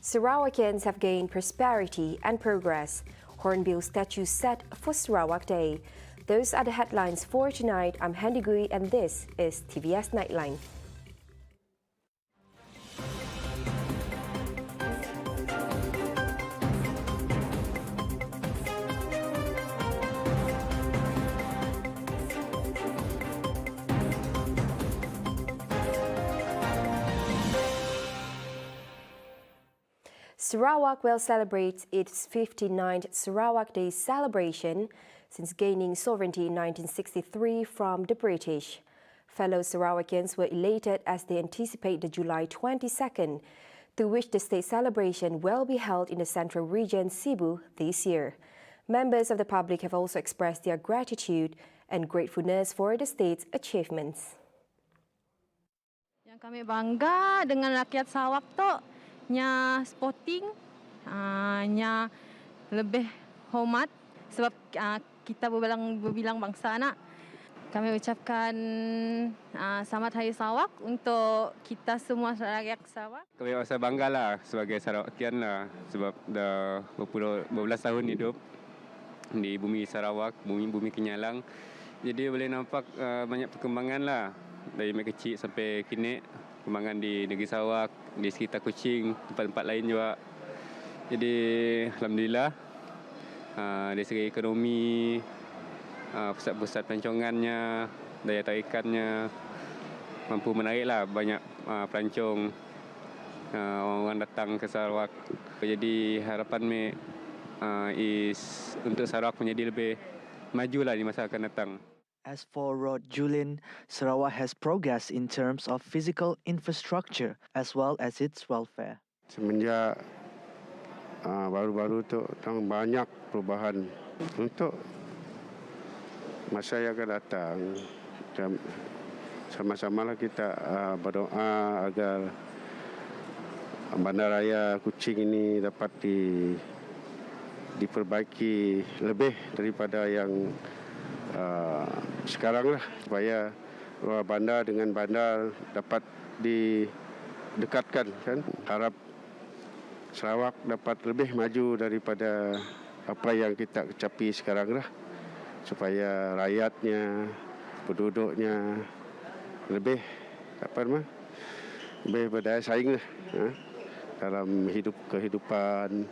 Sarawakians have gained prosperity and progress. Hornbill statue set for Sarawak Day. Those are the headlines for tonight. I'm Handy Gui and this is TVS Nightline. Sarawak will celebrate its 59th Sarawak Day celebration since gaining sovereignty in 1963 from the British. Fellow Sarawakians were elated as they anticipate the July 22nd, through which the state celebration will be held in the central region, Cebu, this year. Members of the public have also expressed their gratitude and gratefulness for the state's achievements. Yang kami bangga dengan rakyat Sarawak tu, nya sporting, nya lebih hormat sebab kita berbilang bangsa anak. Kami ucapkan selamat Hari Sarawak untuk kita semua rakyat Sarawak. Kami rasa banggalah sebagai Sarawakian lah sebab dah berbelas tahun hidup di bumi Sarawak, bumi Kenyalang. Jadi boleh nampak banyak perkembangan lah dari kecil sampai kini. Perkembangan di negeri Sarawak, di sekitar Kuching, tempat-tempat lain juga. Jadi alhamdulillah dari segi ekonomi, pusat-pusat pelancongannya, daya tarikannya mampu menariklah banyak pelancong, orang datang ke Sarawak. Jadi harapan is untuk Sarawak menjadi lebih majulah di masa akan datang. As for Rod Julin, Sarawak has progressed in terms of physical infrastructure as well as its welfare. Semenjak baru-baru tu banyak perubahan untuk masa yang akan datang. Sama-samalah kita berdoa agar bandaraya Kuching ini dapat diperbaiki lebih daripada yang sekarang lah, supaya bandar dengan bandar dapat didekatkan kan. Harap Sarawak dapat lebih maju daripada apa yang kita capai sekarang lah, supaya rakyatnya, penduduknya lebih lebih berdaya saing lah, dalam kehidupan,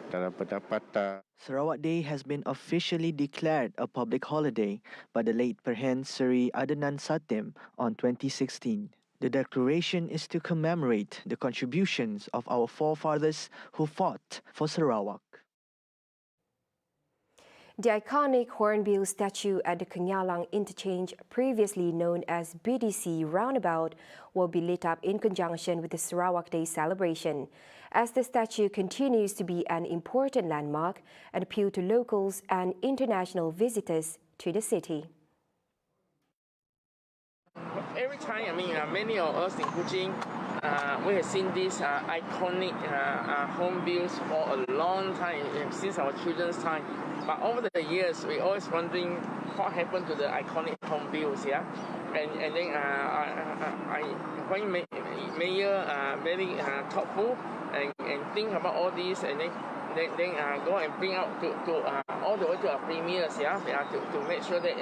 dalam pendapatan. Sarawak Day has been officially declared a public holiday by the late Perhen Seri Adenan Satim on 2016. The declaration is to commemorate the contributions of our forefathers who fought for Sarawak. The iconic Hornbill statue at the Kenyalang interchange, previously known as BDC Roundabout, will be lit up in conjunction with the Sarawak Day celebration, as the statue continues to be an important landmark and appeal to locals and international visitors to the city. Every time, many of us in Kuching, we have seen these iconic hornbills for a long time, since our children's time. But over the years, we always wondering what happened to the iconic hornbills, yeah. And then I find Mayor very thoughtful and think about all these, and then go and bring out to all the way to our premiers, yeah, to make sure that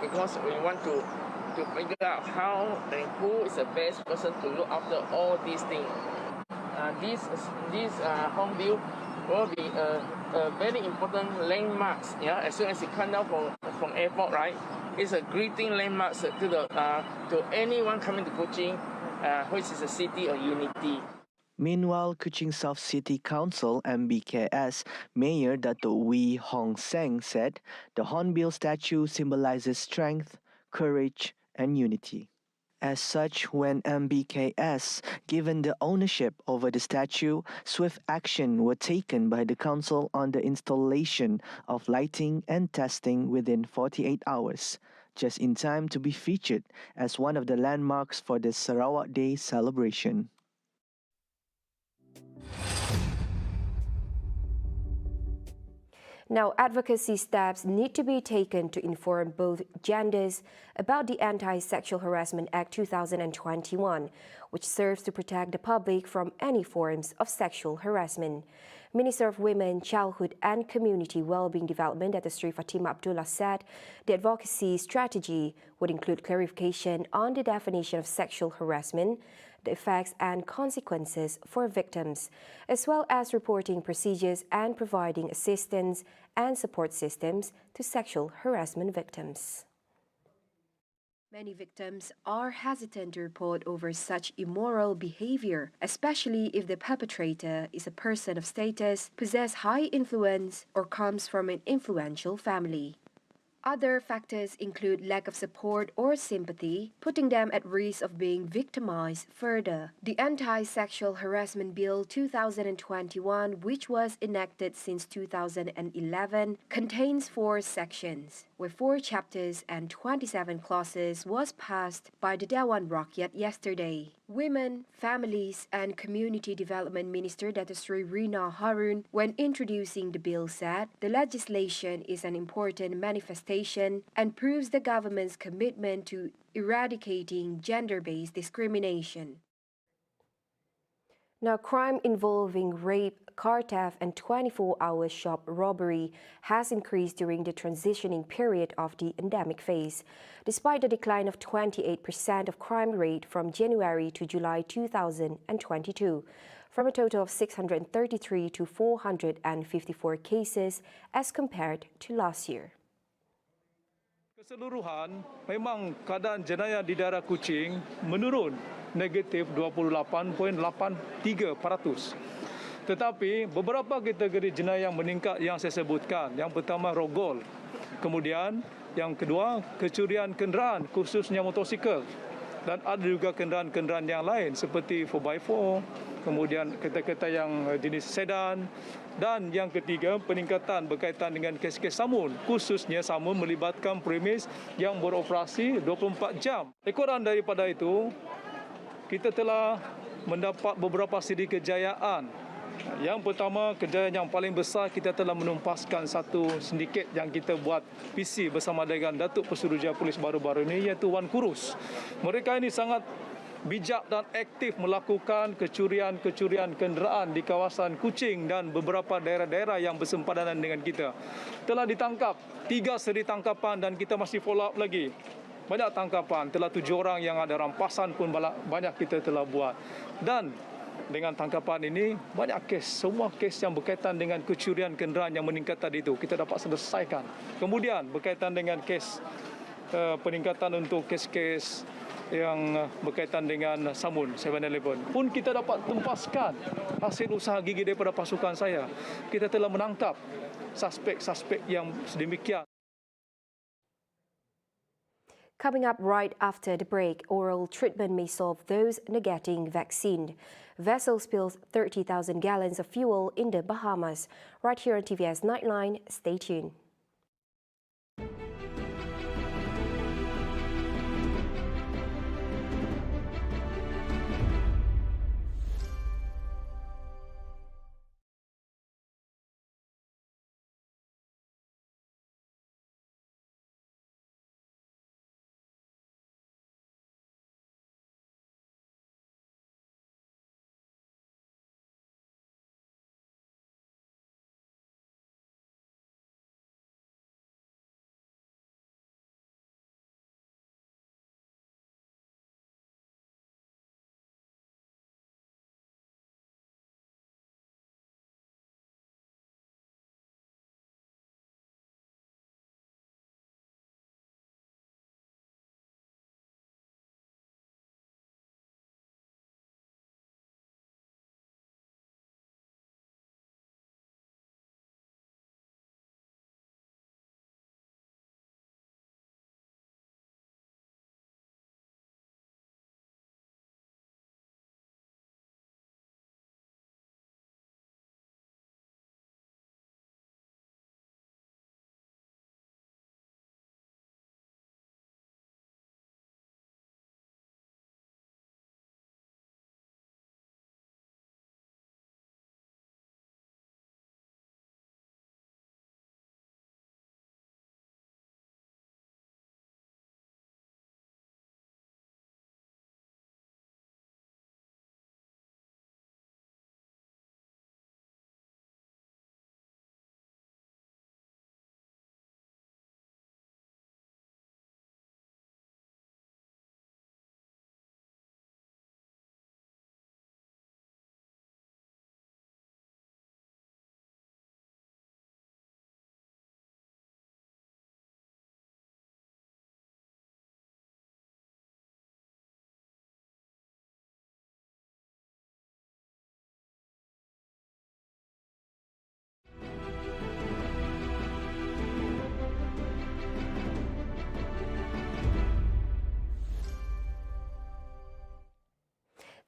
because we want to figure out how and who is the best person to look after all these things. These hornbill will be a very important landmarks. Yeah, as soon as you come down from airport, right? It's a greeting landmarks to anyone coming to Kuching, which is a city of unity. Meanwhile, Kuching South City Council MBKS Mayor Dato' Wee Hong Seng said the Hornbill statue symbolizes strength, courage, and unity. As such, when MBKS given the ownership over the statue, swift action were taken by the council on the installation of lighting and testing within 48 hours, just in time to be featured as one of the landmarks for the Sarawak Day celebration. Now, advocacy steps need to be taken to inform both genders about the Anti-Sexual Harassment Act 2021, which serves to protect the public from any forms of sexual harassment. Minister of Women, Childhood and Community Wellbeing Development, Dr. Sri Fatima Abdullah, said the advocacy strategy would include clarification on the definition of sexual harassment, the effects and consequences for victims, as well as reporting procedures and providing assistance and support systems to sexual harassment victims. Many victims are hesitant to report over such immoral behavior, especially if the perpetrator is a person of status, possesses high influence, or comes from an influential family. Other factors include lack of support or sympathy, putting them at risk of being victimized further. The Anti-Sexual Harassment Bill 2021, which was enacted since 2011, contains 4 sections, where 4 chapters and 27 clauses was passed by the Dewan Rakyat yesterday. Women, Families and Community Development Minister Dr. Sri Rina Harun, when introducing the bill, said the legislation is an important manifestation and proves the government's commitment to eradicating gender-based discrimination. Now, crime involving rape, car theft and 24-hour shop robbery has increased during the transitioning period of the endemic phase, despite a decline of 28% of crime rate from January to July 2022, from a total of 633 to 454 cases as compared to last year. Keseluruhan, memang keadaan jenayah di daerah Kuching menurun negatif 28.83%. Tetapi beberapa kategori jenayah yang meningkat yang saya sebutkan. Yang pertama rogol. Kemudian yang kedua kecurian kenderaan khususnya motosikal. Dan ada juga kenderaan-kenderaan yang lain seperti 4x4, kemudian kereta-kereta yang jenis sedan. Dan yang ketiga, peningkatan berkaitan dengan kes-kes samun, khususnya samun melibatkan premis yang beroperasi 24 jam. Ekoran daripada itu, kita telah mendapat beberapa siri kejayaan. Yang pertama, kejayaan yang paling besar, kita telah menumpaskan satu sindiket yang kita buat PC bersama dengan Datuk Pesuruhjaya Polis baru-baru ini, iaitu Wan Kurus. Mereka ini sangat bijak dan aktif melakukan kecurian kenderaan di kawasan Kuching dan beberapa daerah-daerah yang bersempadanan dengan kita. Telah ditangkap 3 seri tangkapan dan kita masih follow up lagi. Banyak tangkapan, telah 7 orang yang ada rampasan pun banyak kita telah buat. Dan dengan tangkapan ini, banyak kes, semua kes yang berkaitan dengan kecurian kenderaan yang meningkat tadi itu, kita dapat selesaikan. Kemudian berkaitan dengan kes peningkatan untuk kes-kes yang berkaitan dengan samun 7-Eleven pun kita dapat tempaskan hasil usaha gigi daripada pasukan saya. Kita telah menangkap suspek-suspek yang sedemikian. Coming up right after the break, oral treatment may solve those negating vaccine. Vessel spills 30,000 gallons of fuel in the Bahamas. Right here on TVS Nightline, stay tuned.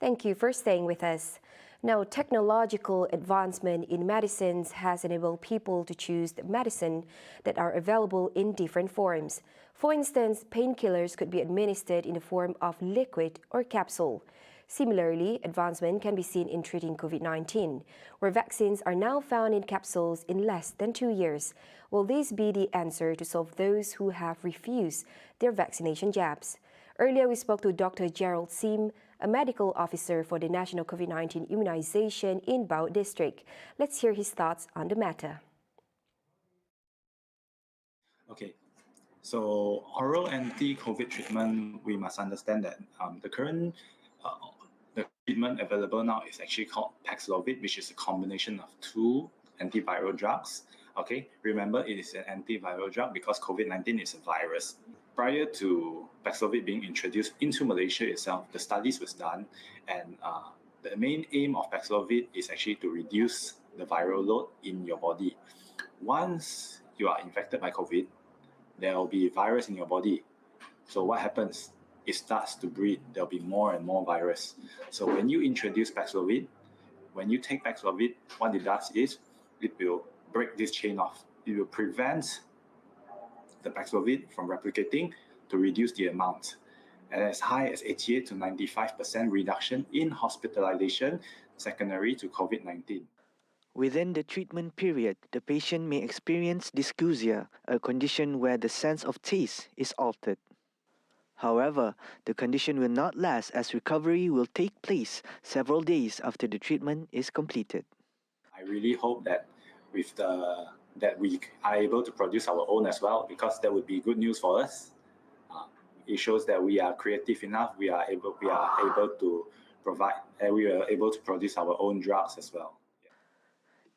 Thank you for staying with us. Now, technological advancement in medicines has enabled people to choose the medicine that are available in different forms. For instance, painkillers could be administered in the form of liquid or capsule. Similarly, advancement can be seen in treating COVID-19, where vaccines are now found in capsules in less than 2 years. Will this be the answer to solve those who have refused their vaccination jabs? Earlier, we spoke to Dr. Gerald Sim, a medical officer for the National COVID-19 Immunization in Bau District. Let's hear his thoughts on the matter. Okay, so oral anti-COVID treatment, we must understand that the current the treatment available now is actually called Paxlovid, which is a combination of 2 antiviral drugs. Okay, remember it is an antiviral drug because COVID-19 is a virus. Prior to Paxlovid being introduced into Malaysia itself, the studies was done, and the main aim of Paxlovid is actually to reduce the viral load in your body. Once you are infected by COVID, there will be virus in your body. So what happens? It starts to breed. There'll be more and more virus. So when you introduce Paxlovid, when you take Paxlovid, what it does is it will break this chain off. It will prevent the Paxlovid from replicating to reduce the amount. And as high as 88 to 95% reduction in hospitalization secondary to COVID-19. Within the treatment period, the patient may experience dysgeusia, a condition where the sense of taste is altered. However, the condition will not last as recovery will take place several days after the treatment is completed. I really hope that that we are able to produce our own as well, because that would be good news for us. It shows that we are creative enough. We are able to provide, and we are able to produce our own drugs as well.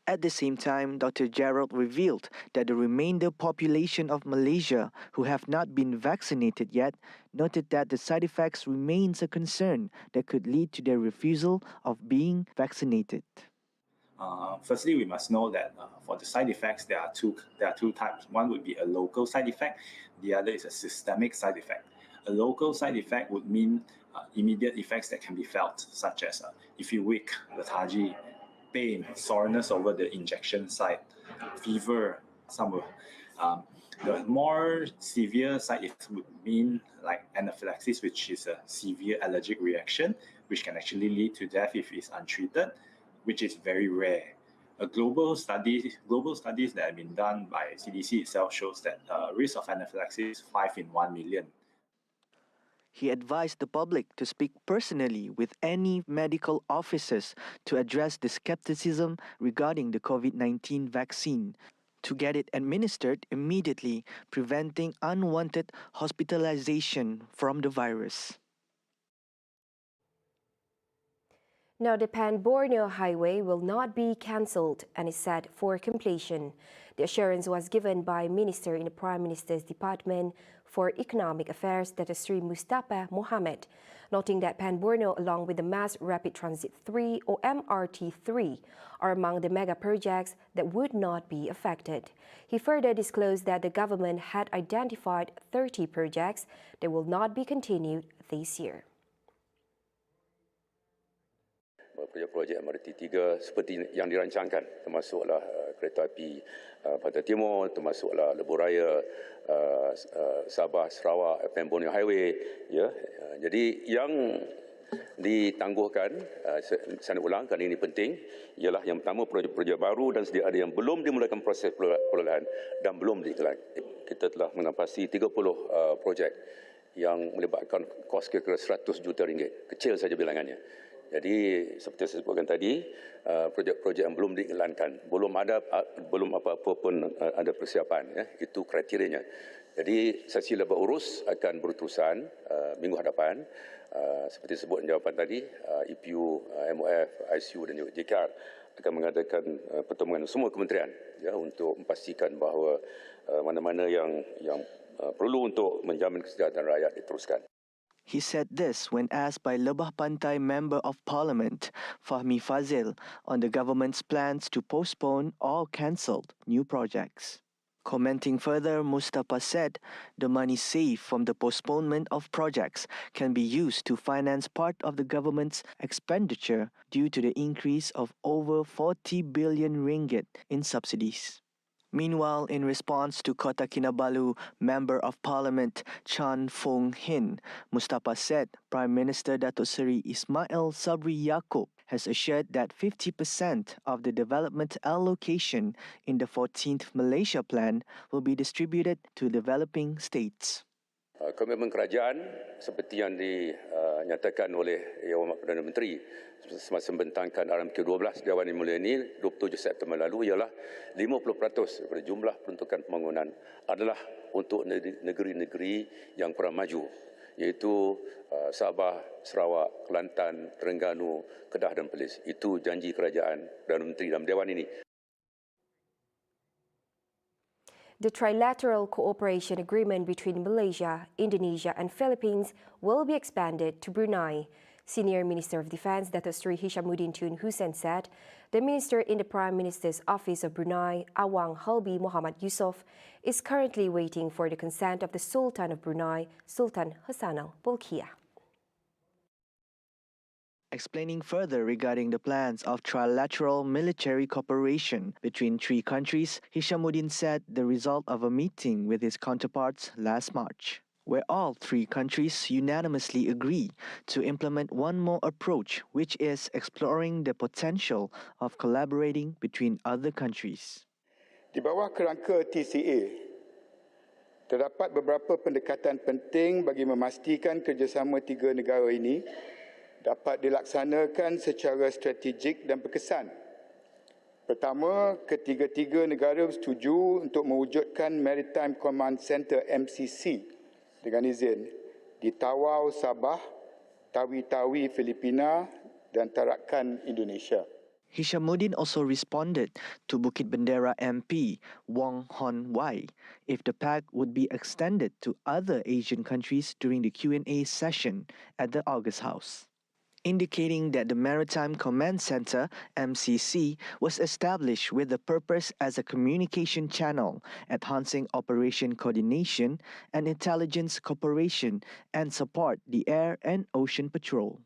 At the same time, Dr. Gerald revealed that the remainder population of Malaysia who have not been vaccinated yet noted that the side effects remains a concern that could lead to their refusal of being vaccinated. Firstly, we must know that for the side effects, there are two types. One would be a local side effect. The other is a systemic side effect. A local side effect would mean immediate effects that can be felt, such as if you weak, lethargy, pain, soreness over the injection site, fever, some. The more severe side effects would mean like anaphylaxis, which is a severe allergic reaction, which can actually lead to death if it's untreated, which is very rare. Global studies that have been done by CDC itself shows that risk of anaphylaxis is 5 in 1 million. He advised the public to speak personally with any medical officers to address the skepticism regarding the COVID-19 vaccine, to get it administered immediately, preventing unwanted hospitalization from the virus. Now, the Pan-Borneo Highway will not be cancelled and is set for completion. The assurance was given by Minister in the Prime Minister's Department for Economic Affairs, Dr. Sri Mustafa Mohammed, noting that Pan-Borneo, along with the Mass Rapid Transit 3 or MRT3, are among the mega projects that would not be affected. He further disclosed that the government had identified 30 projects that will not be continued this year. Projek-projek MRT3 seperti yang dirancangkan, termasuklah kereta api Pantai Timur, termasuklah Lebuh Raya, Sabah, Sarawak, Pan-Borneo Highway. Ya. Jadi yang ditangguhkan, saya ulang kerana ini penting, ialah yang pertama projek-projek baru dan sedia ada yang belum dimulakan proses pengelolaan dan belum diiklan. Kita telah menampasi 30 projek yang melibatkan kos kira-kira 100 juta ringgit. Kecil saja bilangannya. Jadi seperti saya sebutkan tadi, projek-projek yang belum diiklankan, belum apa-apa pun ada persiapan, ya. Itu kriterianya. Jadi sesi lebah urus akan berurusan minggu hadapan. Seperti sebut jawapan tadi, EPU, MOF, ICU dan juga JKR akan mengadakan pertemuan semua kementerian, ya, untuk memastikan bahawa mana-mana yang perlu untuk menjamin kesejahteraan rakyat diteruskan. He said this when asked by Lebah Pantai Member of Parliament Fahmi Fazil on the government's plans to postpone or cancel new projects. Commenting further, Mustafa said the money saved from the postponement of projects can be used to finance part of the government's expenditure due to the increase of over 40 billion ringgit in subsidies. Meanwhile, in response to Kota Kinabalu Member of Parliament Chan Fong Hin, Mustafa said Prime Minister Datuk Seri Ismail Sabri Yaakob has assured that 50% of the development allocation in the 14th Malaysia Plan will be distributed to developing states. Komitmen kerajaan seperti yang dinyatakan oleh Yang Amat Perdana Menteri semasa membentangkan RMK12 Dewan Yang Mulia ini 27 September lalu ialah 50% daripada jumlah peruntukan pembangunan adalah untuk negeri-negeri yang kurang maju, iaitu Sabah, Sarawak, Kelantan, Terengganu, Kedah dan Perlis. Itu janji kerajaan Perdana Menteri dalam Dewan ini. The trilateral cooperation agreement between Malaysia, Indonesia and Philippines will be expanded to Brunei. Senior Minister of Defence Datuk Seri Hishamuddin Tun Hussein said the minister in the Prime Minister's Office of Brunei, Awang Halbi Muhammad Yusof, is currently waiting for the consent of the Sultan of Brunei, Sultan Hassan Al Bolkiah. Explaining further regarding the plans of trilateral military cooperation between three countries, Hishamuddin said the result of a meeting with his counterparts last March, where all three countries unanimously agree to implement one more approach, which is exploring the potential of collaborating between other countries. Di bawah kerangka TCA, terdapat beberapa pendekatan penting bagi memastikan kerjasama tiga negara ini dapat dilaksanakan secara strategik dan berkesan. Pertama, ketiga-tiga negara bersetuju untuk mewujudkan Maritime Command Center MCC dengan izin di Tawau, Sabah, Tawi-Tawi, Filipina dan Tarakan, Indonesia. Hishamuddin also responded to Bukit Bendera MP Wong Hon Wai if the pact would be extended to other Asian countries during the Q&A session at the August House, indicating that the Maritime Command Center, MCC, was established with the purpose as a communication channel, enhancing operation coordination and intelligence cooperation and support the air and ocean patrol.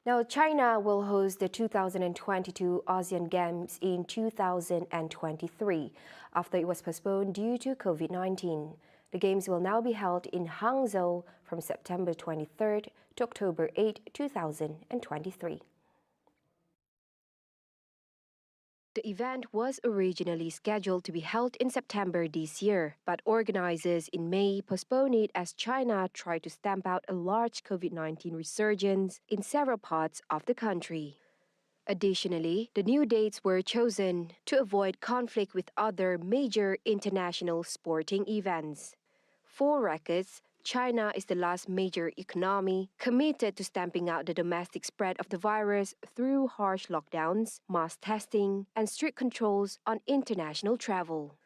Now, China will host the 2022 ASEAN Games in 2023 after it was postponed due to COVID-19. The Games will now be held in Hangzhou from September 23rd to October 8, 2023. The event was originally scheduled to be held in September this year, but organizers in May postponed it as China tried to stamp out a large COVID-19 resurgence in several parts of the country. Additionally, the new dates were chosen to avoid conflict with other major international sporting events. For records, China is the last major economy committed to stamping out the domestic spread of the virus through harsh lockdowns, mass testing, and strict controls on international travel.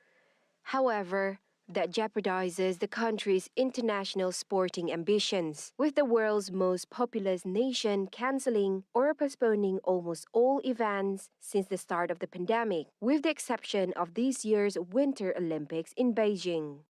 However, that jeopardizes the country's international sporting ambitions, with the world's most populous nation canceling or postponing almost all events since the start of the pandemic, with the exception of this year's Winter Olympics in Beijing.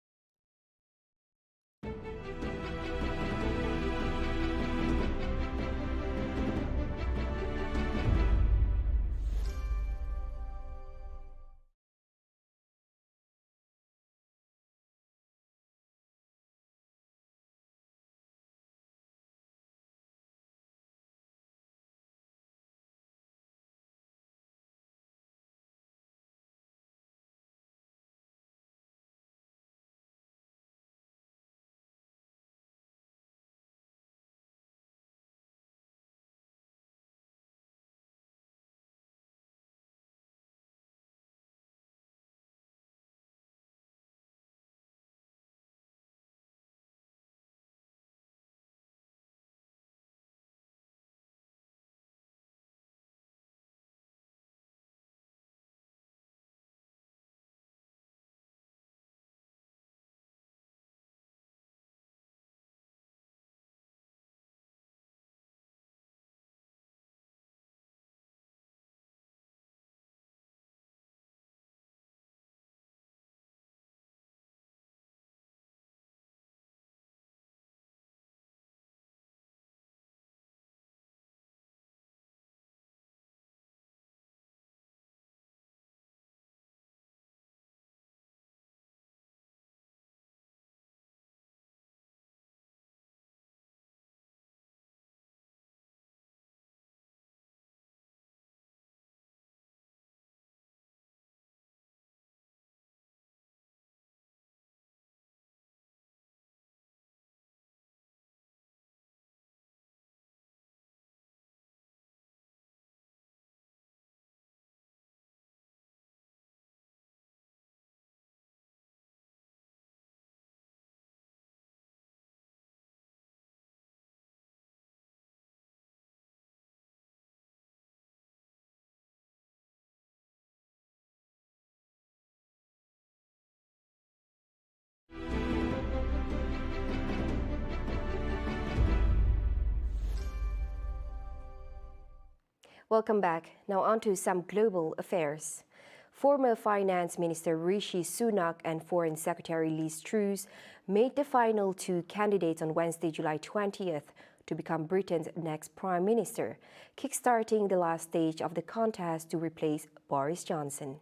Welcome back. Now on to some global affairs. Former Finance Minister Rishi Sunak and Foreign Secretary Liz Truss made the final two candidates on Wednesday, July 20th, to become Britain's next Prime Minister, kickstarting the last stage of the contest to replace Boris Johnson.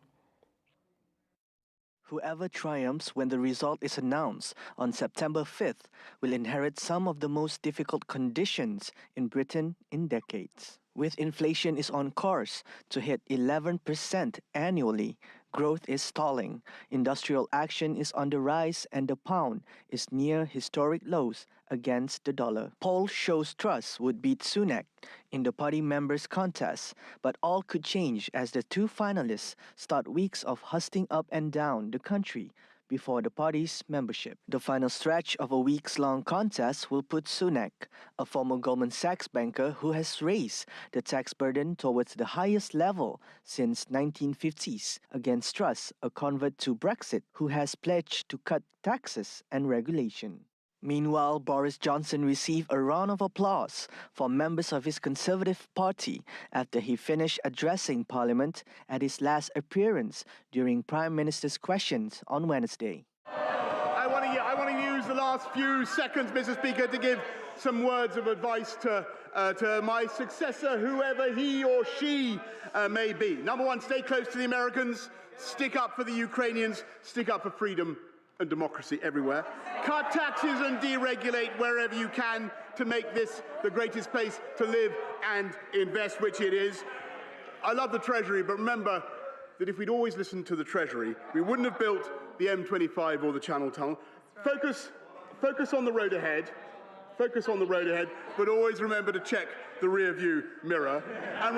Whoever triumphs when the result is announced on September 5th will inherit some of the most difficult conditions in Britain in decades. With inflation is on course to hit 11% annually, growth is stalling, industrial action is on the rise, and the pound is near historic lows against the dollar. Poll shows Truss would beat Sunak in the party members' contest, but all could change as the two finalists start weeks of hustling up and down the country before the party's membership. The final stretch of a weeks-long contest will put Sunak, a former Goldman Sachs banker who has raised the tax burden towards the highest level since 1950s, against Truss, a convert to Brexit who has pledged to cut taxes and regulation. Meanwhile, Boris Johnson received a round of applause from members of his Conservative Party after he finished addressing Parliament at his last appearance during Prime Minister's questions on Wednesday. I want to use the last few seconds, Mr. Speaker, to give some words of advice to my successor, whoever he or she may be. Number one, stay close to the Americans, stick up for the Ukrainians, stick up for freedom and democracy everywhere. Cut taxes and deregulate wherever you can to make this the greatest place to live and invest, which it is. I love the Treasury, but remember that if we'd always listened to the Treasury, we wouldn't have built the M25 or the Channel Tunnel. Focus on the road ahead. Focus on the road ahead, but always remember to check the rear view mirror. And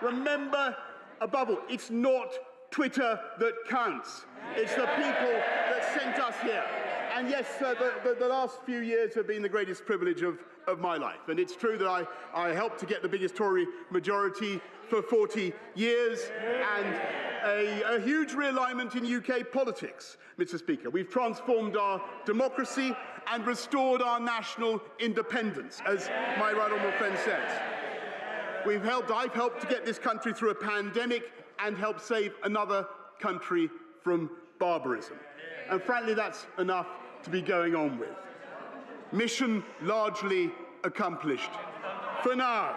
remember, above all, it's not Twitter that counts. It's the people that sent us here. And yes, the last few years have been the greatest privilege of my life. And it's true that I helped to get the biggest Tory majority for 40 years and a huge realignment in UK politics, Mr. Speaker. We've transformed our democracy and restored our national independence, as my right honourable friend says. I've helped to get this country through a pandemic and help save another country from barbarism. And frankly, that's enough to be going on with. Mission largely accomplished. For now,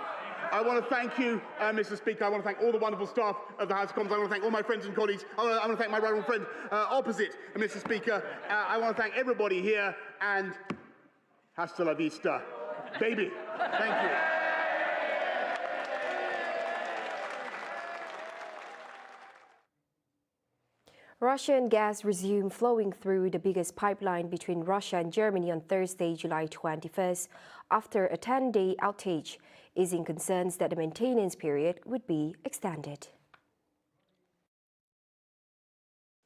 I want to thank you, Mr. Speaker. I want to thank all the wonderful staff of the House of Commons. I want to thank all my friends and colleagues. I want to thank my right honourable friend opposite, Mr. Speaker. I want to thank everybody here, and hasta la vista, baby. Thank you. Russian gas resumed flowing through the biggest pipeline between Russia and Germany on Thursday, July 21st, after a 10-day outage, easing concerns that the maintenance period would be extended.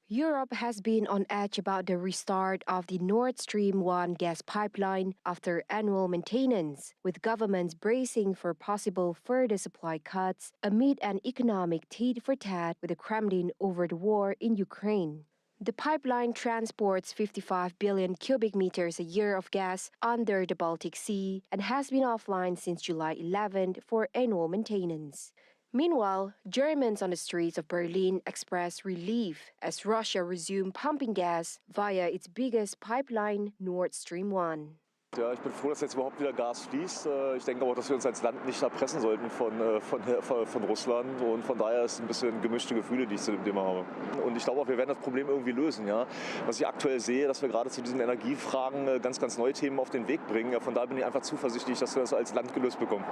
Europe has been on edge about the restart of the Nord Stream 1 gas pipeline after annual maintenance, with governments bracing for possible further supply cuts amid an economic tit-for-tat with the Kremlin over the war in Ukraine. The pipeline transports 55 billion cubic meters a year of gas under the Baltic Sea and has been offline since July 11th for annual maintenance. Meanwhile, Germans on the streets of Berlin expressed relief as Russia resumed pumping gas via its biggest pipeline, Nord Stream 1. Ja, ich bin froh, dass jetzt überhaupt wieder Gas fließt. Ich denke auch, dass wir uns als Land nicht erpressen sollten von Russland. Und von daher ist es ein bisschen gemischte Gefühle, die ich zu dem Thema habe. Und ich glaube auch, wir werden das Problem irgendwie lösen. Ja? Was ich aktuell sehe, dass wir gerade zu diesen Energiefragen ganz, ganz neue Themen auf den Weg bringen. Ja, von daher bin ich einfach zuversichtlich, dass wir das als Land gelöst bekommen.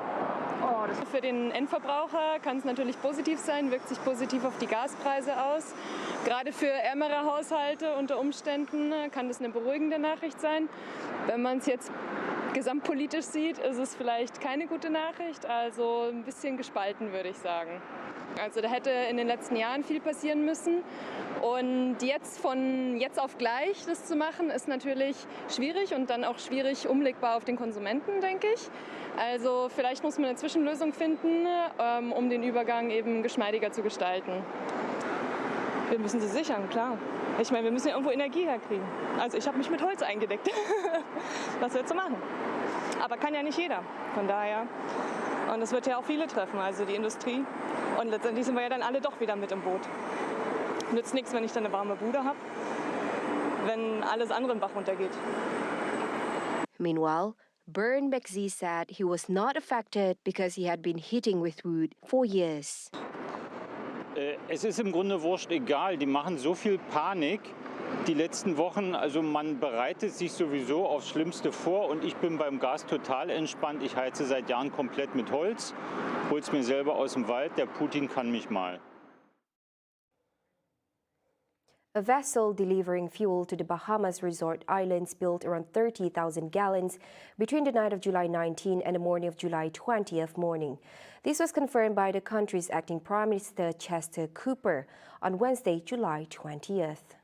Für den Endverbraucher kann es natürlich positiv sein, wirkt sich positiv auf die Gaspreise aus. Gerade für ärmere Haushalte unter Umständen kann das eine beruhigende Nachricht sein. Wenn man es jetzt gesamtpolitisch sieht, ist es vielleicht keine gute Nachricht, also ein bisschen gespalten, würde ich sagen. Also da hätte in den letzten Jahren viel passieren müssen und jetzt von jetzt auf gleich das zu machen, ist natürlich schwierig und dann auch schwierig umlegbar auf den Konsumenten, denke ich. Also vielleicht muss man eine Zwischenlösung finden, um den Übergang eben geschmeidiger zu gestalten. Wir müssen sie sichern, klar. Ich meine, wir müssen ja irgendwo Energie herkriegen. Also ich habe mich mit Holz eingedeckt. Was wir zu machen. Aber kann ja nicht jeder. Von daher Und das wird ja auch viele treffen, also die Industrie. Und letztendlich sind wir ja dann alle doch wieder mit im Boot. Nützt nichts, wenn ich dann eine warme Bude habe, wenn alles andere im Bach runtergeht. Meanwhile, Bern Bekzi said he was not affected because he had been hitting with wood for years. Es ist im Grunde wurscht egal, die machen so viel Panik die letzten Wochen, also man bereitet sich sowieso aufs Schlimmste vor und ich bin beim Gas total entspannt. Ich heize seit Jahren komplett mit Holz, hol's mir selber aus dem Wald, der Putin kann mich mal. A vessel delivering fuel to the Bahamas resort island spilled around 30,000 gallons between the night of July 19 and the morning of July 20th morning. This was confirmed by the country's acting Prime Minister Chester Cooper on Wednesday, July 20th.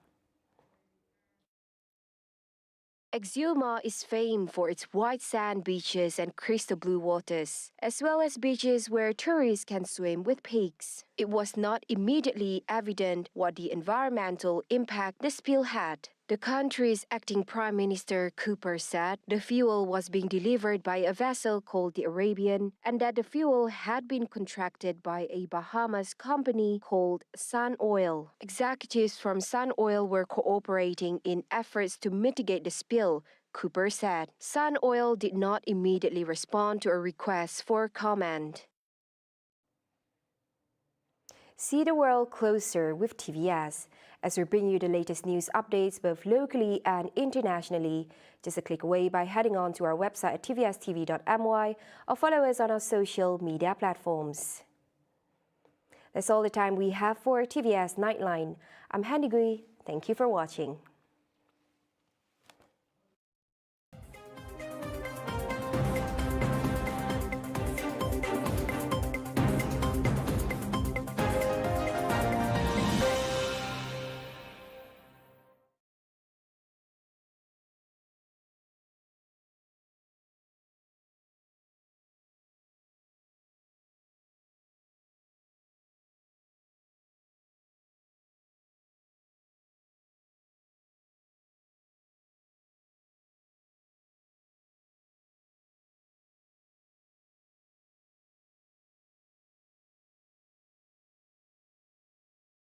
Exuma is famed for its white sand beaches and crystal blue waters, as well as beaches where tourists can swim with pigs. It was not immediately evident what the environmental impact the spill had. The country's acting Prime Minister Cooper said the fuel was being delivered by a vessel called the Arabian and that the fuel had been contracted by a Bahamas company called Sun Oil. Executives from Sun Oil were cooperating in efforts to mitigate the spill, Cooper said. Sun Oil did not immediately respond to a request for comment. See the world closer with TVS. As we bring you the latest news updates both locally and internationally, just a click away by heading on to our website at TVSTVMY or follow us on our social media platforms. That's all the time we have for TVS Nightline. I'm Handy Gui. Thank you for watching.